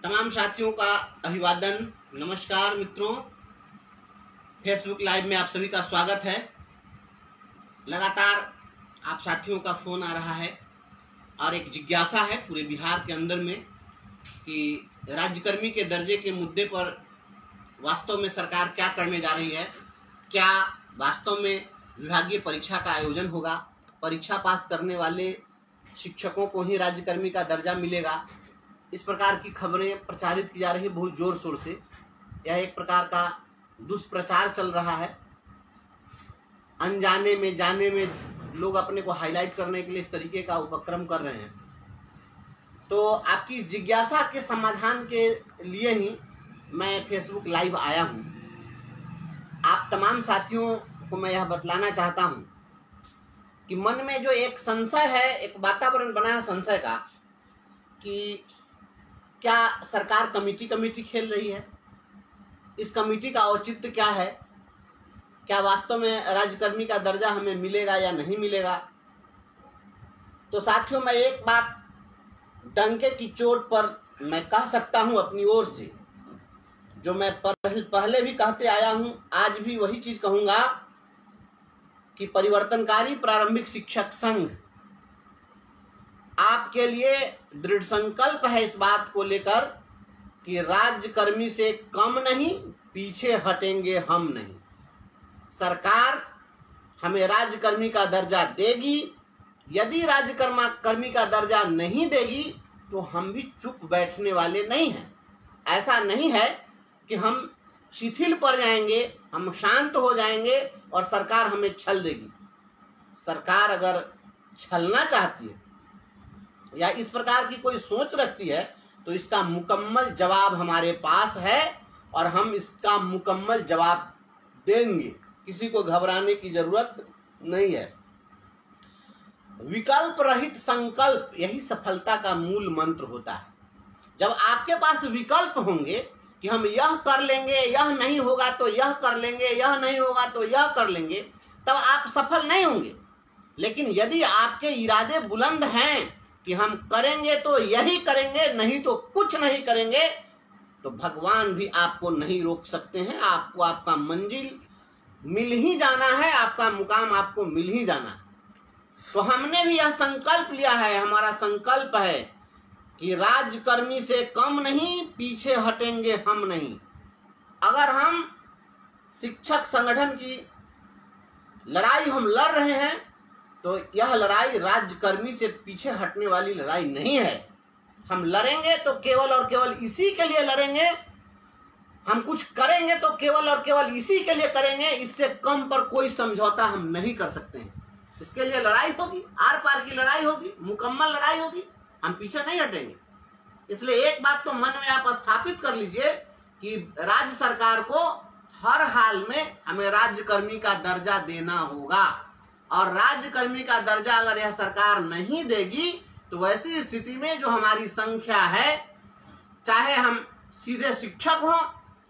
तमाम साथियों का अभिवादन। नमस्कार मित्रों, फेसबुक लाइव में आप सभी का स्वागत है। लगातार आप साथियों का फोन आ रहा है और एक जिज्ञासा है पूरे बिहार के अंदर में कि राज्यकर्मी के दर्जे के मुद्दे पर वास्तव में सरकार क्या करने जा रही है। क्या वास्तव में विभागीय परीक्षा का आयोजन होगा, परीक्षा पास करने वाले शिक्षकों को ही राज्यकर्मी का दर्जा मिलेगा। इस प्रकार की खबरें प्रचारित की जा रही है बहुत जोर शोर से। यह एक प्रकार का दुष्प्रचार चल रहा है। अनजाने में जाने में लोग अपने को हाईलाइट करने के लिए इस तरीके का उपक्रम कर रहे हैं। तो आपकी इस जिज्ञासा के समाधान के लिए ही मैं फेसबुक लाइव आया हूं। आप तमाम साथियों को मैं यह बतलाना चाहता हूं कि मन में जो एक संशय है, एक वातावरण बना है संशय का कि क्या सरकार कमेटी खेल रही है, इस कमेटी का औचित्य क्या है, क्या वास्तव में राज्यकर्मी का दर्जा हमें मिलेगा या नहीं मिलेगा। तो साथियों, मैं एक बात डंके की चोट पर मैं कह सकता हूं अपनी ओर से, जो मैं पहले भी कहते आया हूं, आज भी वही चीज कहूंगा कि परिवर्तनकारी प्रारंभिक शिक्षक संघ आपके लिए दृढ़ संकल्प है इस बात को लेकर कि राज्यकर्मी से कम नहीं, पीछे हटेंगे हम नहीं। सरकार हमें राज्यकर्मी का दर्जा देगी। यदि राज्यकर्मी का दर्जा नहीं देगी तो हम भी चुप बैठने वाले नहीं हैं। ऐसा नहीं है कि हम शिथिल पड़ जाएंगे, हम शांत हो जाएंगे और सरकार हमें छल देगी। सरकार अगर छलना चाहती है या इस प्रकार की कोई सोच रखती है तो इसका मुकम्मल जवाब हमारे पास है और हम इसका मुकम्मल जवाब देंगे। किसी को घबराने की जरूरत नहीं है। विकल्प रहित संकल्प, यही सफलता का मूल मंत्र होता है। जब आपके पास विकल्प होंगे कि हम यह कर लेंगे, यह नहीं होगा तो यह कर लेंगे, यह नहीं होगा तो यह कर लेंगे, तब आप सफल नहीं होंगे। लेकिन यदि आपके इरादे बुलंद हैं कि हम करेंगे तो यही करेंगे, नहीं तो कुछ नहीं करेंगे, तो भगवान भी आपको नहीं रोक सकते हैं। आपको आपका मंजिल मिल ही जाना है, आपका मुकाम आपको मिल ही जाना है। तो हमने भी यह संकल्प लिया है, हमारा संकल्प है कि राज्यकर्मी से कम नहीं, पीछे हटेंगे हम नहीं। अगर हम शिक्षक संगठन की लड़ाई हम लड़ रहे हैं तो यह लड़ाई राज्यकर्मी से पीछे हटने वाली लड़ाई नहीं है। हम लड़ेंगे तो केवल और केवल इसी के लिए लड़ेंगे। हम कुछ करेंगे तो केवल और केवल इसी के लिए करेंगे। इससे कम पर कोई समझौता हम नहीं कर सकते हैं। इसके लिए लड़ाई होगी, आर पार की लड़ाई होगी, मुकम्मल लड़ाई होगी। हम पीछे नहीं हटेंगे। इसलिए एक बात तो मन में आप स्थापित कर लीजिए कि राज्य सरकार को हर हाल में हमें राज्यकर्मी का दर्जा देना होगा। और राज्यकर्मी का दर्जा अगर यह सरकार नहीं देगी तो वैसी स्थिति में जो हमारी संख्या है, चाहे हम सीधे शिक्षक हो,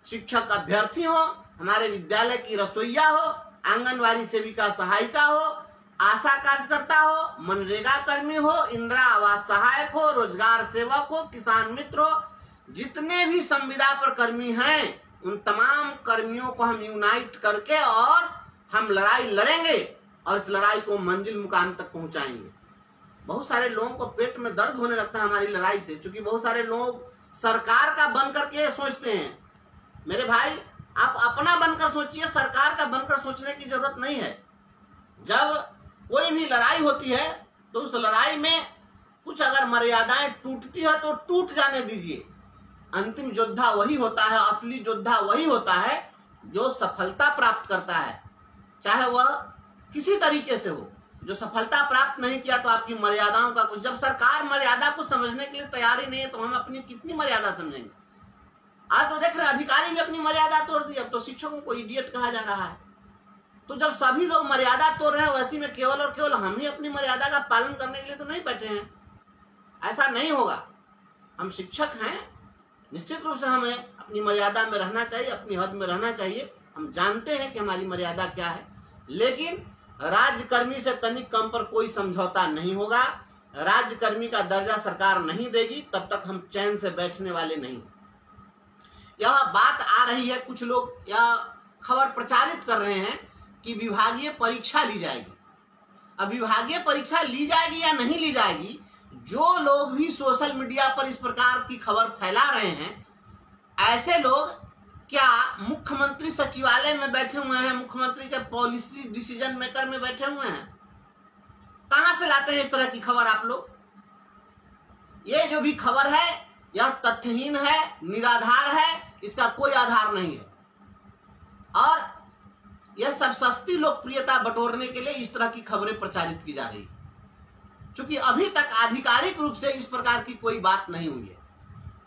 शिक्षक अभ्यर्थी हो, हमारे विद्यालय की रसोइया हो, आंगनवाड़ी सेविका सहायिका हो, आशा कार्यकर्ता हो, मनरेगा कर्मी हो, इंदिरा आवास सहायक हो, रोजगार सेवक हो, किसान मित्र हो, जितने भी संविदा पर कर्मी हैं, उन तमाम कर्मियों को हम यूनाइट करके और हम लड़ाई लड़ेंगे और इस लड़ाई को मंजिल मुकाम तक पहुंचाएंगे। बहुत सारे लोगों को पेट में दर्द होने लगता है हमारी लड़ाई से, क्योंकि बहुत सारे लोग सरकार का बन करके सोचते हैं। मेरे भाई, आप अपना बनकर सोचिए, सरकार का बनकर सोचने की जरूरत नहीं है। जब कोई भी लड़ाई होती है तो उस लड़ाई में कुछ अगर मर्यादाएं टूटती है तो टूट जाने दीजिए। अंतिम योद्धा वही होता है, असली योद्धा वही होता है जो सफलता प्राप्त करता है, चाहे वह किसी तरीके से हो। जो सफलता प्राप्त नहीं किया तो आपकी मर्यादाओं का कुछ, जब सरकार मर्यादा को समझने के लिए तैयार ही नहीं है तो हम अपनी कितनी मर्यादा समझेंगे। आज तो देख रहे अधिकारी भी अपनी मर्यादा तोड़ दी, अब तो शिक्षकों को इडियट कहा जा रहा है। तो जब सभी लोग मर्यादा तोड़ रहे हैं, वैसे में केवल और केवल हम ही अपनी मर्यादा का पालन करने के लिए तो नहीं बैठे हैं। ऐसा नहीं होगा। हम शिक्षक हैं, निश्चित रूप से हमें अपनी मर्यादा में रहना चाहिए, अपनी हद में रहना चाहिए। हम जानते हैं कि हमारी मर्यादा क्या है, लेकिन राज्यकर्मी से तनिक कम पर कोई समझौता नहीं होगा। राज्यकर्मी का दर्जा सरकार नहीं देगी तब तक हम चैन से बैठने वाले नहीं। यह बात आ रही है, कुछ लोग यह खबर प्रचारित कर रहे हैं कि विभागीय परीक्षा ली जाएगी। अब विभागीय परीक्षा ली जाएगी या नहीं ली जाएगी, जो लोग भी सोशल मीडिया पर इस प्रकार की खबर फैला रहे हैं, ऐसे लोग क्या मुख्यमंत्री सचिवालय में बैठे हुए हैं, मुख्यमंत्री के पॉलिसी डिसीजन मेकर में बैठे हुए हैं? कहां से लाते हैं इस तरह की खबर आप लोग? ये जो भी खबर है यह तथ्यहीन है, निराधार है, इसका कोई आधार नहीं है और यह सब सस्ती लोकप्रियता बटोरने के लिए इस तरह की खबरें प्रचारित की जा रही है, क्योंकि अभी तक आधिकारिक रूप से इस प्रकार की कोई बात नहीं हुई है।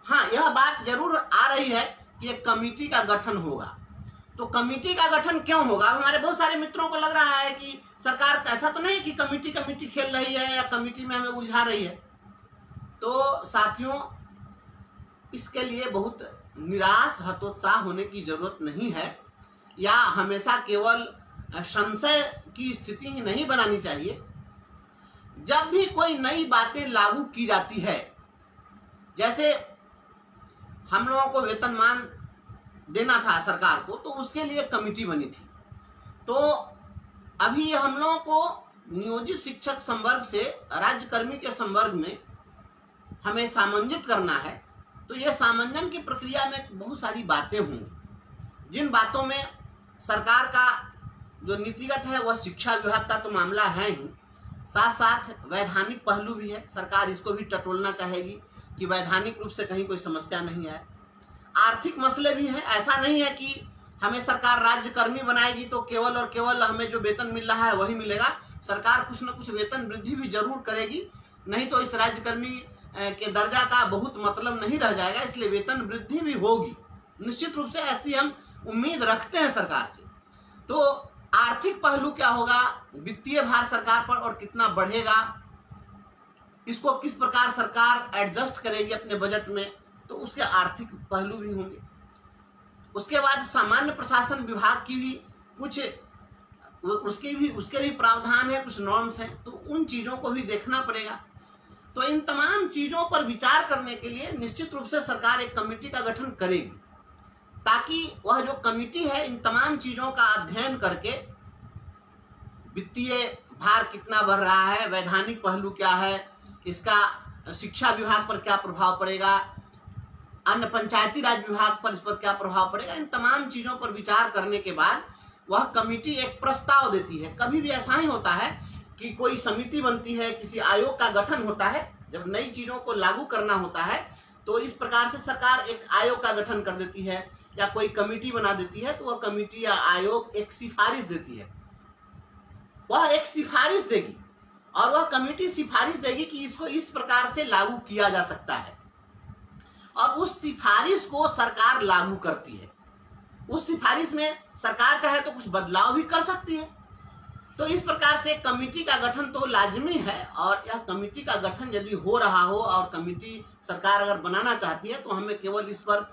हाँ, यह बात जरूर आ रही है कि एक कमेटी का गठन होगा। तो कमेटी का गठन क्यों होगा? हमारे बहुत सारे मित्रों को लग रहा है कि सरकार ऐसा तो नहीं कि कमेटी खेल रही है या कमेटी में हमें उलझा रही है। तो साथियों, इसके लिए बहुत निराश हतोत्साह होने की जरूरत नहीं है, या हमेशा केवल संशय की स्थिति ही नहीं बनानी चाहिए। जब भी कोई नई बातें लागू की जाती है, जैसे हम लोगों को वेतनमान देना था सरकार को, तो उसके लिए कमेटी बनी थी। तो अभी हम लोगों को नियोजित शिक्षक संवर्ग से राज्यकर्मी के संवर्ग में हमें सामंजित करना है। तो ये सामंजन की प्रक्रिया में बहुत सारी बातें होंगी, जिन बातों में सरकार का जो नीतिगत है वह शिक्षा विभाग का तो मामला है ही, साथ साथ वैधानिक पहलू भी है। सरकार इसको भी टटोलना चाहेगी कि वैधानिक रूप से कहीं कोई समस्या नहीं है। आर्थिक मसले भी हैं। ऐसा नहीं है कि हमें सरकार राज्यकर्मी बनाएगी तो केवल और केवल हमें जो वेतन मिल रहा है वही मिलेगा। सरकार कुछ न कुछ वेतन वृद्धि भी जरूर करेगी, नहीं तो इस राज्यकर्मी के दर्जा का बहुत मतलब नहीं रह जाएगा। इसलिए वेतन वृद्धि भी होगी निश्चित रूप से, ऐसी हम उम्मीद रखते हैं सरकार से। तो आर्थिक पहलू क्या होगा, वित्तीय भार सरकार पर और कितना बढ़ेगा, इसको किस प्रकार सरकार एडजस्ट करेगी अपने बजट में, तो उसके आर्थिक पहलू भी होंगे। उसके बाद सामान्य प्रशासन विभाग की भी कुछ उसके भी प्रावधान है, कुछ नॉर्म्स हैं, तो उन चीजों को भी देखना पड़ेगा। तो इन तमाम चीजों पर विचार करने के लिए निश्चित रूप से सरकार एक कमेटी का गठन करेगी, ताकि वह जो कमेटी है इन तमाम चीजों का अध्ययन करके वित्तीय भार कितना बढ़ रहा है, वैधानिक पहलू क्या है, इसका शिक्षा विभाग पर क्या प्रभाव पड़ेगा, अन्य पंचायती राज विभाग पर इस पर क्या प्रभाव पड़ेगा, इन तमाम चीजों पर विचार करने के बाद वह कमेटी एक प्रस्ताव देती है। कभी भी ऐसा ही होता है कि कोई समिति बनती है, किसी आयोग का गठन होता है, जब नई चीजों को लागू करना होता है तो इस प्रकार से सरकार एक आयोग का गठन कर देती है या कोई कमेटी बना देती है। तो वह कमेटी या आयोग एक सिफारिश देती है, वह एक सिफारिश देगी और वह कमेटी सिफारिश देगी कि इसको इस प्रकार से लागू किया जा सकता है, और उस सिफारिश को सरकार लागू करती है। उस सिफारिश में सरकार चाहे तो कुछ बदलाव भी कर सकती है। तो इस प्रकार से कमेटी का गठन तो लाजमी है, और यह कमेटी का गठन यदि हो रहा हो और कमेटी सरकार अगर बनाना चाहती है तो हमें केवल इस पर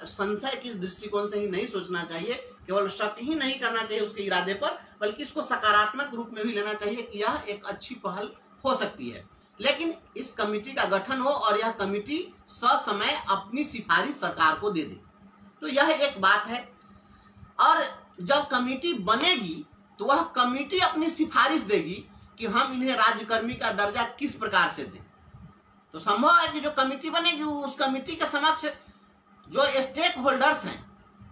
संशय के दृष्टिकोण से ही नहीं सोचना चाहिए, केवल शक ही नहीं करना चाहिए उसके इरादे पर, बल्कि इसको सकारात्मक रूप में भी लेना चाहिए कि यह एक अच्छी पहल हो सकती है। लेकिन इस कमेटी का गठन हो और यह कमेटी ससमय अपनी सिफारिश सरकार को दे दे, तो यह एक बात है। और जब कमेटी बनेगी तो वह कमेटी अपनी सिफारिश देगी कि हम इन्हें राज्यकर्मी का दर्जा किस प्रकार से दें। तो संभव है कि जो कमेटी बनेगी उस कमेटी के समक्ष जो स्टेक होल्डर्स हैं,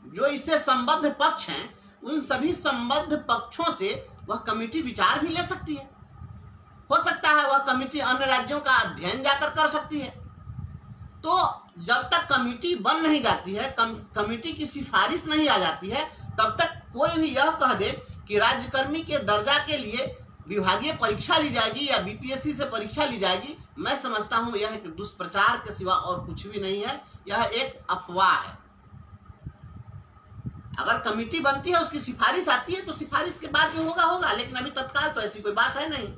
जो इससे संबद्ध पक्ष हैं, उन सभी संबद्ध पक्षों से वह कमेटी विचार भी ले सकती है। हो सकता है वह कमेटी अन्य राज्यों का अध्ययन जाकर कर सकती है। तो जब तक कमेटी बन नहीं जाती है, कमेटी की सिफारिश नहीं आ जाती है, तब तक कोई भी यह कह दे कि राज्यकर्मी के दर्जा के लिए विभागीय परीक्षा ली जाएगी या बीपीएससी से परीक्षा ली जाएगी, मैं समझता हूं यह एक दुष्प्रचार के सिवा और कुछ भी नहीं है। यह एक अफवाह है। अगर कमेटी बनती है, उसकी सिफारिश आती है, तो सिफारिश के बाद जो होगा होगा, लेकिन अभी तत्काल तो ऐसी कोई बात है नहीं।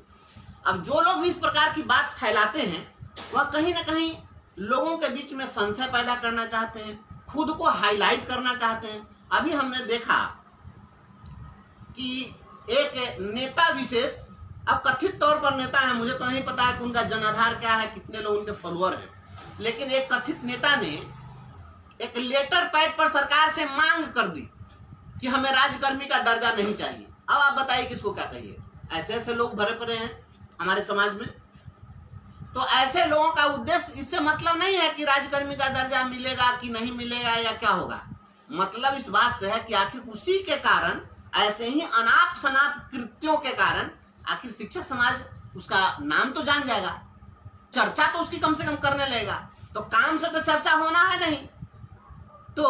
अब जो लोग भी इस प्रकार की बात फैलाते हैं वह कहीं ना कहीं लोगों के बीच में संशय पैदा करना चाहते हैं, खुद को हाईलाइट करना चाहते हैं। अभी हमने देखा कि एक नेता विशेष अब कथित तौर पर नेता है, मुझे तो नहीं पता है कि उनका जनाधार क्या है, कितने लोग उनके फॉलोअर हैं, लेकिन एक कथित नेता ने एक लेटर पैड पर सरकार से मांग कर दी कि हमें राज्यकर्मी का दर्जा नहीं चाहिए। अब आप बताइए किसको क्या कहिए? ऐसे ऐसे लोग भरे पड़े हैं हमारे समाज में। तो ऐसे लोगों का उद्देश्य, इससे मतलब नहीं है कि राज्यकर्मी का दर्जा मिलेगा कि नहीं मिलेगा या क्या होगा। मतलब इस बात से है कि आखिर उसी के कारण, ऐसे ही अनाप शनाप कृत्यों के कारण आखिर शिक्षक समाज उसका नाम तो जान जाएगा, चर्चा तो उसकी कम से कम करने लगेगा। तो काम से तो चर्चा होना है नहीं। तो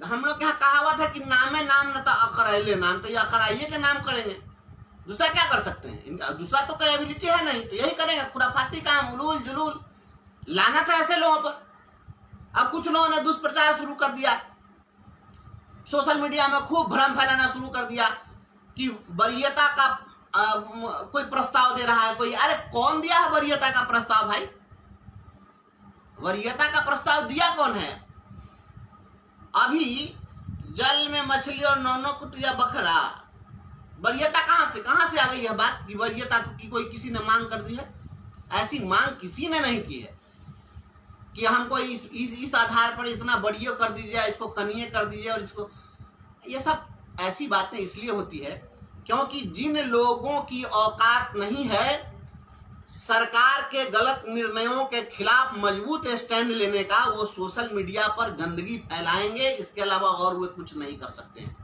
हम लोग यहाँ कहावत है कि नामे नाम न तो अकराइले नाम, तो ये अकराइये के नाम करेंगे, दूसरा क्या कर सकते हैं? इनका दूसरा तो कोई एबिलिटी है नहीं, तो यही करेंगे, खुराफाती काम, उलूल जुलूल। लाना था ऐसे लोगों पर। अब कुछ लोगों ने दुष्प्रचार शुरू कर दिया, सोशल मीडिया में खूब भ्रम फैलाना शुरू कर दिया कि वरीयता का कोई प्रस्ताव दे रहा है कोई। अरे कौन दिया है वरीयता का प्रस्ताव भाई? वरीयता का प्रस्ताव दिया कौन है? अभी जल में मछली और नौनो कुटिया बखरा, वरीयता कहां से आ गई है बात कि वरीयता की कोई किसी ने मांग कर दी है? ऐसी मांग किसी ने नहीं की है कि हमको इस आधार पर इतना वरीय कर दीजिए, इसको कनीय कर दीजिए और इसको। ये सब ऐसी बातें इसलिए होती है क्योंकि जिन लोगों की औकात नहीं है सरकार के गलत निर्णयों के खिलाफ मजबूत स्टैंड लेने का, वो सोशल मीडिया पर गंदगी फैलाएंगे, इसके अलावा और वे कुछ नहीं कर सकते हैं।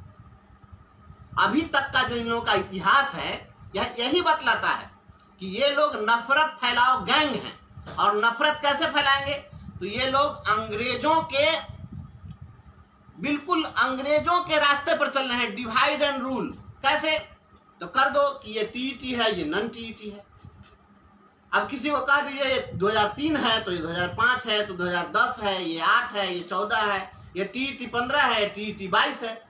अभी तक का जो इन लोगों का इतिहास है यही बतलाता है कि ये लोग नफरत फैलाओ गैंग हैं। और नफरत कैसे फैलाएंगे? तो ये लोग बिल्कुल अंग्रेजों के रास्ते पर चल रहे हैं, डिवाइड एंड रूल। कैसे? तो कर दो कि ये टीईटी है, ये नॉन टीईटी है। अब किसी को कह दीजिए ये 2003 है तो ये 2005 है, तो 2010 है, ये 8 है, ये 14 है, ये टीईटी 15 है, टीईटी 22 है।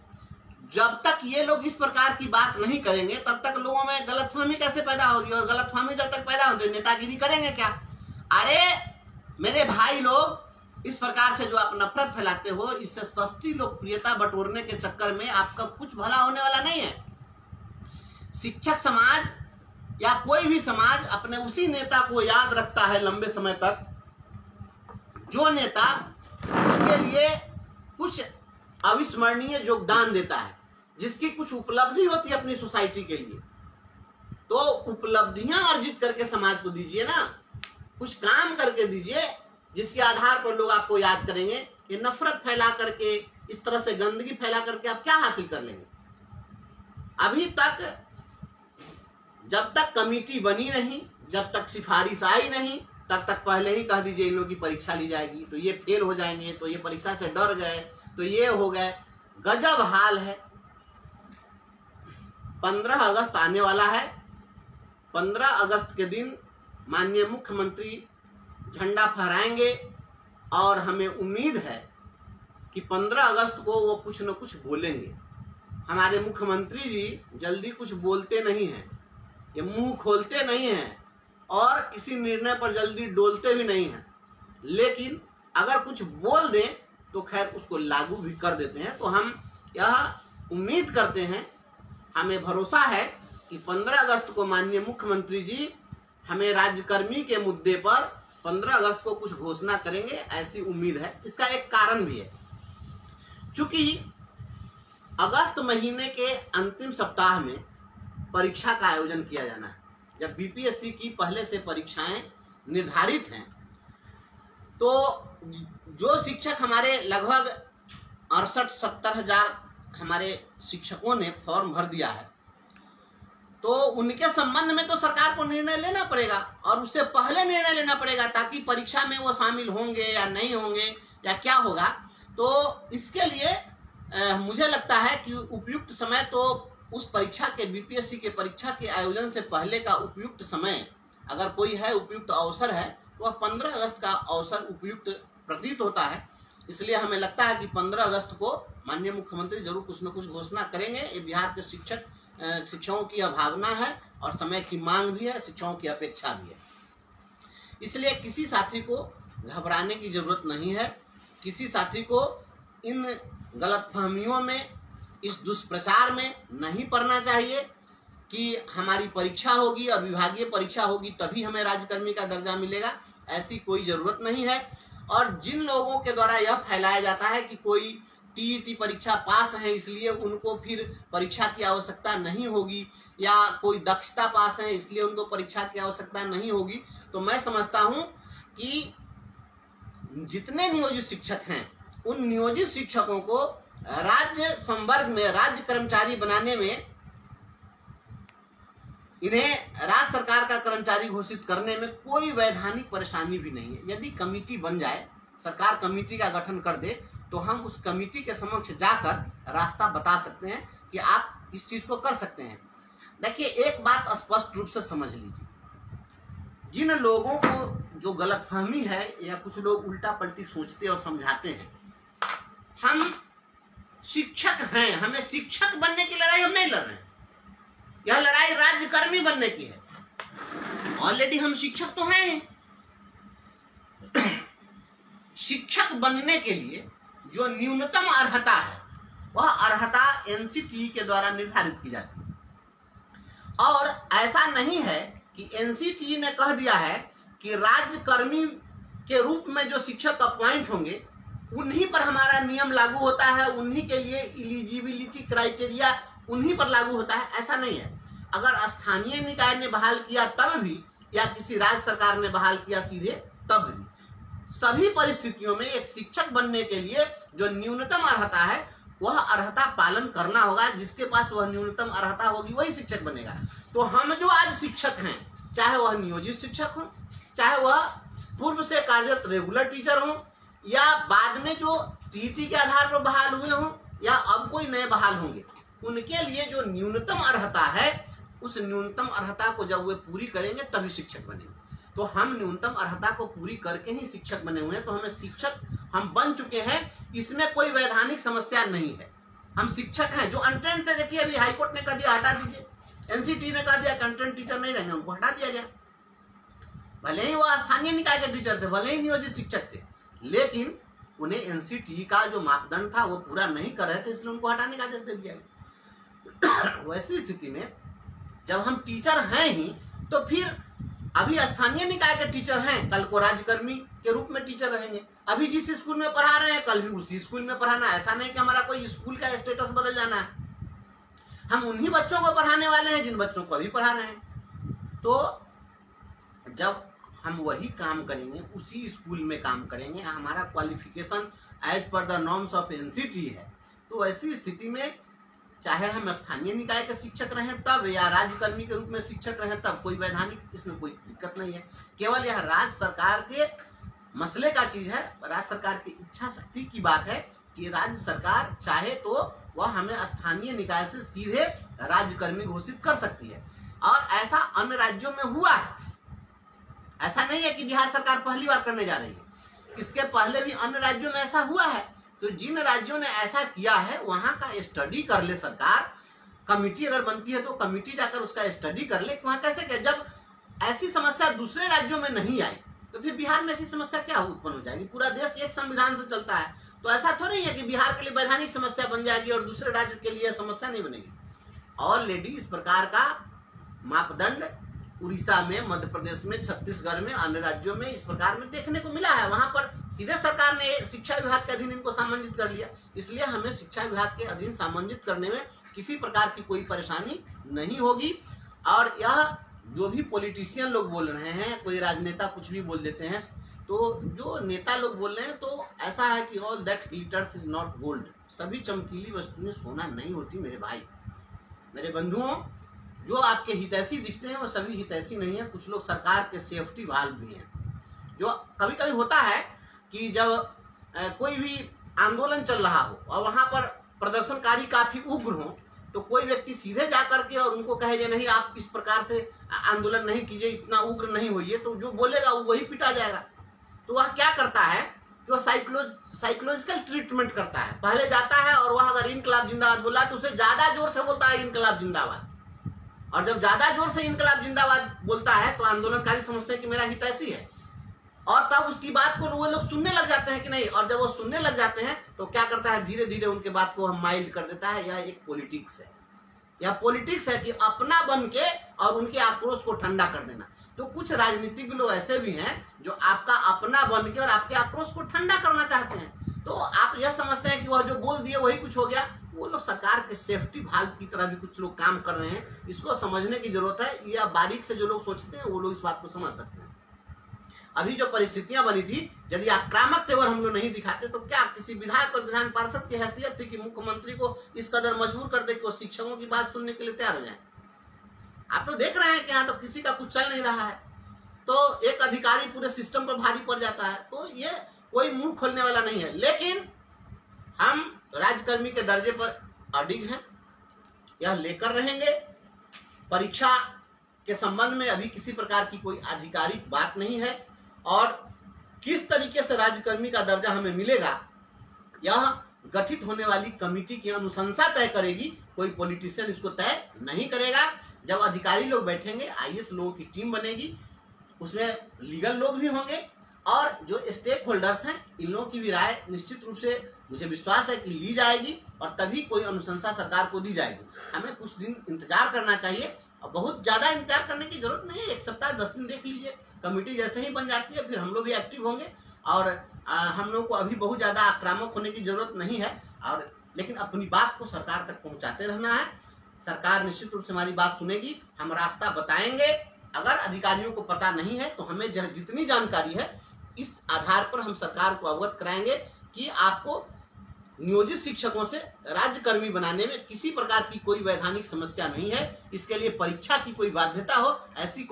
जब तक ये लोग इस प्रकार की बात नहीं करेंगे तब तक लोगों में गलतफहमी कैसे पैदा होगी? और गलतफहमी जब तक पैदा होती है नेतागिरी करेंगे क्या? अरे मेरे भाई लोग, इस प्रकार से जो आप नफरत फैलाते हो, इससे सस्ती लोकप्रियता बटोरने के चक्कर में आपका कुछ भला होने वाला नहीं है। शिक्षक समाज या कोई भी समाज अपने उसी नेता को याद रखता है लंबे समय तक जो नेता उसके लिए कुछ अविस्मरणीय योगदान देता है, जिसकी कुछ उपलब्धि होती है अपनी सोसाइटी के लिए। तो उपलब्धियां अर्जित करके समाज को दीजिए ना, कुछ काम करके दीजिए जिसके आधार पर लोग आपको याद करेंगे। ये नफरत फैला करके, इस तरह से गंदगी फैला करके आप क्या हासिल कर लेंगे? अभी तक जब तक कमेटी बनी नहीं, जब तक सिफारिश आई नहीं, तब तक पहले ही कह दीजिए इन लोगों की परीक्षा ली जाएगी, तो ये फेल हो जाएंगे, तो ये परीक्षा से डर गए, तो ये हो गए। गजब हाल है। 15 अगस्त आने वाला है। 15 अगस्त के दिन माननीय मुख्यमंत्री झंडा फहराएंगे और हमें उम्मीद है कि 15 अगस्त को वो कुछ न कुछ बोलेंगे। हमारे मुख्यमंत्री जी जल्दी कुछ बोलते नहीं हैं, ये मुंह खोलते नहीं हैं और किसी निर्णय पर जल्दी डोलते भी नहीं हैं, लेकिन अगर कुछ बोल दें तो खैर उसको लागू भी कर देते हैं। तो हम यह उम्मीद करते हैं, हमें भरोसा है कि 15 अगस्त को माननीय मुख्यमंत्री जी हमें राज्यकर्मी के मुद्दे पर 15 अगस्त को कुछ घोषणा करेंगे, ऐसी उम्मीद है। इसका एक कारण भी है, चूंकि अगस्त महीने के अंतिम सप्ताह में परीक्षा का आयोजन किया जाना है। जब बीपीएससी की पहले से परीक्षाएं निर्धारित हैं, तो जो शिक्षक हमारे लगभग 68-70 हजार हमारे शिक्षकों ने फॉर्म भर दिया है, तो उनके संबंध में तो सरकार को निर्णय लेना पड़ेगा और उससे पहले निर्णय लेना पड़ेगा, ताकि परीक्षा में वो शामिल होंगे या नहीं होंगे या क्या होगा। तो इसके लिए मुझे लगता है कि उपयुक्त समय तो उस परीक्षा के, बीपीएससी के परीक्षा के आयोजन से पहले का उपयुक्त समय अगर कोई है, उपयुक्त अवसर है, तो वह 15 अगस्त का अवसर उपयुक्त प्रतीत होता है। इसलिए हमें लगता है कि 15 अगस्त को माननीय मुख्यमंत्री जरूर कुछ न कुछ घोषणा करेंगे। ये बिहार के शिक्षकों की भावना है और समय की मांग भी है, शिक्षकों की अपेक्षा भी है। इसलिए किसी साथी को घबराने की जरूरत नहीं है, किसी साथी को इन गलतफहमियों में, इस दुष्प्रचार में नहीं पड़ना चाहिए। कि हमारी परीक्षा होगी और विभागीय परीक्षा होगी तभी हमें राज्यकर्मी का दर्जा मिलेगा, ऐसी कोई जरूरत नहीं है। और जिन लोगों के द्वारा यह फैलाया जाता है कि कोई टीईटी परीक्षा पास है इसलिए उनको फिर परीक्षा की आवश्यकता नहीं होगी, या कोई दक्षता पास है इसलिए उनको परीक्षा की आवश्यकता नहीं होगी, तो मैं समझता हूं कि जितने नियोजित शिक्षक हैं उन नियोजित शिक्षकों को राज्य संवर्ग में राज्य कर्मचारी बनाने में, इन्हें राज्य सरकार का कर्मचारी घोषित करने में कोई वैधानिक परेशानी भी नहीं है। यदि कमेटी बन जाए, सरकार कमेटी का गठन कर दे, तो हम उस कमेटी के समक्ष जाकर रास्ता बता सकते हैं कि आप इस चीज को कर सकते हैं। देखिए, एक बात स्पष्ट रूप से समझ लीजिए, जिन लोगों को जो गलतफहमी है या कुछ लोग उल्टा पलटी सोचते और समझाते हैं, हम शिक्षक हैं, हमें शिक्षक बनने की लड़ाई हम नहीं लड़ रहे हैं, यह लड़ाई राज्यकर्मी बनने की है। ऑलरेडी हम शिक्षक तो हैं। शिक्षक बनने के लिए जो न्यूनतम अर्हता है वह अर्हता एनसीटीई के द्वारा निर्धारित की जाती है। और ऐसा नहीं है कि एनसीटीई ने कह दिया है कि राज्यकर्मी के रूप में जो शिक्षक अपॉइंट होंगे उन्हीं पर हमारा नियम लागू होता है, उन्हीं के लिए एलिजिबिलिटी क्राइटेरिया उन्हीं पर लागू होता है, ऐसा नहीं है। अगर स्थानीय निकाय ने बहाल किया तब भी, या किसी राज्य सरकार ने बहाल किया सीधे तब भी, सभी परिस्थितियों में एक शिक्षक बनने के लिए जो न्यूनतम अर्हता है वह अर्हता पालन करना होगा। जिसके पास वह न्यूनतम अर्हता होगी वही शिक्षक बनेगा। तो हम जो आज शिक्षक हैं, चाहे वह नियोजित शिक्षक हो, चाहे वह पूर्व से कार्यरत रेगुलर टीचर हो, या बाद में जो टीटी के आधार पर बहाल हुए हों, या अब कोई नए बहाल होंगे, उनके लिए जो न्यूनतम अर्हता है उस न्यूनतम अर्हता को जब वे पूरी करेंगे तभी शिक्षक बनेंगे। तो हम न्यूनतम अर्हता को पूरी करके ही शिक्षक बने हुए हैं, तो हमें शिक्षक हम बन चुके हैं, इसमें कोई वैधानिक समस्या नहीं है। हम शिक्षक हैं। जो अनट्रेंड थे, देखिए अभी हाईकोर्ट ने कह दिया हटा दीजिए, एनसीटी ने कह दिया कंटेंट टीचर नहीं रहेंगे, उनको हटा दिया गया। भले ही वो स्थानीय निकाय के टीचर थे, भले ही नियोजित शिक्षक थे, लेकिन उन्हें एनसीटी का जो मापदंड था वो पूरा नहीं कर रहे थे, इसलिए उनको हटाने का आदेश दे दिया गया। वैसी स्थिति में जब हम टीचर हैं ही, तो फिर अभी स्थानीय निकाय के टीचर हैं, कल को राज्यकर्मी के रूप में टीचर रहेंगे। अभी जिस स्कूल में पढ़ा रहे हैं कल भी उसी स्कूल में पढ़ाना। ऐसा नहीं कि हमारा कोई स्कूल का स्टेटस बदल जाना है। हम उन्हीं बच्चों को पढ़ाने वाले हैं जिन बच्चों को अभी पढ़ा रहे हैं। तो जब हम वही काम करेंगे, उसी स्कूल में काम करेंगे, हमारा qualification as per the norms of NCT है, तो ऐसी स्थिति में चाहे हम स्थानीय निकाय के शिक्षक रहें तब, या राज्यकर्मी के रूप में शिक्षक रहें तब, कोई वैधानिक इसमें कोई दिक्कत नहीं है। केवल यह राज्य सरकार के मसले का चीज है, राज्य सरकार की इच्छा शक्ति की बात है कि राज्य सरकार चाहे तो वह हमें स्थानीय निकाय से सीधे राज्यकर्मी घोषित कर सकती है। और ऐसा अन्य राज्यों में हुआ है। ऐसा नहीं है कि बिहार सरकार पहली बार करने जा रही है, इसके पहले भी अन्य राज्यों में ऐसा हुआ है। तो जिन राज्यों ने ऐसा किया है वहां का स्टडी कर ले सरकार, कमेटी अगर बनती है तो कमेटी जाकर उसका स्टडी कर ले कि वहां कैसे किया। जब ऐसी समस्या दूसरे राज्यों में नहीं आई तो फिर बिहार में ऐसी समस्या क्या उत्पन्न हो जाएगी। पूरा देश एक संविधान से चलता है, तो ऐसा थोड़ी है कि बिहार के लिए वैधानिक समस्या बन जाएगी और दूसरे राज्य के लिए समस्या नहीं बनेगी। ऑलरेडी इस प्रकार का मापदंड उड़ीसा में, मध्य प्रदेश में, छत्तीसगढ़ में, अन्य राज्यों में इस प्रकार में देखने को मिला है। वहां पर सीधे सरकार ने शिक्षा विभाग के अधीन इनको सामंजित कर लिया, इसलिए हमें शिक्षा विभाग के अधीन सामंजित करने में किसी प्रकार की कोई परेशानी नहीं होगी। और यह जो भी पॉलिटिशियन लोग बोल रहे हैं, कोई राजनेता कुछ भी बोल देते हैं, तो जो नेता लोग बोल रहे हैं, तो ऐसा है कि all that glitters is not gold, सभी चमकीली वस्तुएं सोना नहीं होती मेरे भाई, मेरे बंधुओं। जो आपके हितैषी दिखते हैं वो सभी हितैषी नहीं है। कुछ लोग सरकार के सेफ्टी वाल्व भी हैं। जो कभी कभी होता है कि जब कोई भी आंदोलन चल रहा हो और वहां पर प्रदर्शनकारी काफी उग्र हो, तो कोई व्यक्ति सीधे जा करके और उनको कहे जे नहीं आप इस प्रकार से आंदोलन नहीं कीजिए, इतना उग्र नहीं होइए, तो जो बोलेगा वही पिटा जाएगा। तो वह क्या करता है, जो साइकोलॉजिकल ट्रीटमेंट करता है। पहले जाता है और वह अगर इनकलाब जिंदाबाद बोला तो उसे ज्यादा जोर से बोलता है इनकलाब जिंदाबाद, और जब ज्यादा जोर से इनकलाब जिंदाबाद बोलता है तो आंदोलनकारी समझते हैं कि मेरा हितैषी है, और तब उसकी बात को वो लोग सुनने लग जाते हैं कि नहीं। और जब वो सुनने लग जाते हैं तो क्या करता है, धीरे धीरे उनके बात को हम माइल्ड कर देता है। यह एक पॉलिटिक्स है, यह पॉलिटिक्स है कि अपना बन के और उनके आक्रोश को ठंडा कर देना। तो कुछ राजनीतिक लोग ऐसे भी हैं जो आपका अपना बन के और आपके आक्रोश को ठंडा करना चाहते हैं। तो आप यह समझते हैं कि वह जो बोल दिए वही कुछ हो गया। वो लोग सरकार के सेफ्टी भाल्व की तरह भी कुछ लोग काम कर रहे हैं। इसको समझने की जरूरत है, या बारीक से जो लोग सोचते हैं वो लोग इस बात को समझ सकते हैं। अभी जो परिस्थितियां बनी थी, यदि आक्रामक तेवर हम लोग नहीं दिखाते तो क्या किसी विधायक और विधान पार्षद की हैसियत थी कि मुख्यमंत्री को इस कदर मजबूर कर दे कि वो शिक्षकों की बात सुनने के लिए तैयार हो जाए। आप तो देख रहे हैं कि यहाँ तो किसी का कुछ चल नहीं रहा है, तो एक अधिकारी पूरे सिस्टम पर भारी पड़ जाता है। तो ये कोई मुंह खोलने वाला नहीं है। लेकिन हम राज्यकर्मी के दर्जे पर अडिग हैं, यह लेकर रहेंगे। परीक्षा के संबंध में अभी किसी प्रकार की कोई आधिकारिक बात नहीं है, और किस तरीके से राज्यकर्मी का दर्जा हमें मिलेगा यह गठित होने वाली कमेटी की अनुशंसा तय करेगी। कोई पॉलिटिशियन इसको तय नहीं करेगा। जब अधिकारी लोग बैठेंगे, आईएएस लोगों की टीम बनेगी, उसमें लीगल लोग भी होंगे और जो स्टेक होल्डर्स हैं इन लोगों की भी राय निश्चित रूप से मुझे विश्वास है कि ली जाएगी, और तभी कोई अनुशंसा सरकार को दी जाएगी। हमें कुछ दिन इंतजार करना चाहिए, और बहुत ज्यादा इंतजार करने की जरूरत नहीं है। 1 सप्ताह 10 दिन देख लीजिए। कमेटी जैसे ही बन जाती है फिर हम लोग भी एक्टिव होंगे, और हम लोग को अभी बहुत ज्यादा आक्रामक होने की जरूरत नहीं है, और लेकिन अपनी बात को सरकार तक पहुंचाते रहना है। सरकार निश्चित रूप से हमारी बात सुनेगी, हम रास्ता बताएंगे। अगर अधिकारियों को पता नहीं है तो हमें जितनी जानकारी है इस आधार पर हम सरकार को अवगत कराएंगे कि आपको नियोजित शिक्षकों से राज्यकर्मी बनाने में किसी प्रकार की कोई वैधानिक समस्या नहीं है। इसके लिए परीक्षा की कोई बाध्यता हो, ऐसी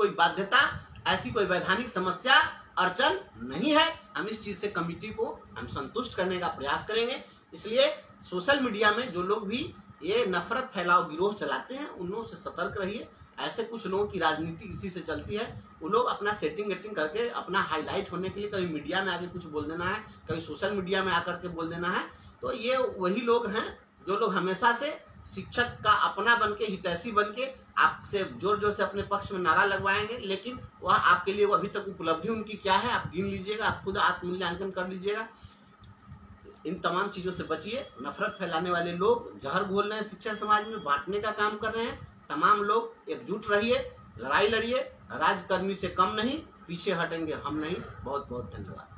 कोई वैधानिक समस्या अड़चन नहीं है। हम इस चीज से कमेटी को हम संतुष्ट करने का प्रयास करेंगे। इसलिए सोशल मीडिया में जो लोग भी ये नफरत फैलाव गिरोह चलाते हैं उन लोगों से सतर्क रहिए। ऐसे कुछ लोगों की राजनीति इसी से चलती है। वो लोग अपना सेटिंग करके अपना हाईलाइट होने के लिए कभी मीडिया में आके कुछ बोल देना है, कभी सोशल मीडिया में आकर के बोल देना है। तो ये वही लोग हैं जो लोग हमेशा से शिक्षक का अपना बन के, हितैषी बन के आपसे जोर जोर से अपने पक्ष में नारा लगवाएंगे, लेकिन वह आपके लिए वो अभी तक उपलब्धि उनकी क्या है आप गिन लीजिएगा, आप खुद आत्ममूल्यांकन कर लीजिएगा। इन तमाम चीजों से बचिए। नफरत फैलाने वाले लोग जहर घोल रहे हैं, शिक्षा समाज में बांटने का काम कर रहे हैं। तमाम लोग एकजुट रहिए, लड़ाई लड़िए। राज्यकर्मी से कम नहीं, पीछे हटेंगे हम नहीं। बहुत बहुत धन्यवाद।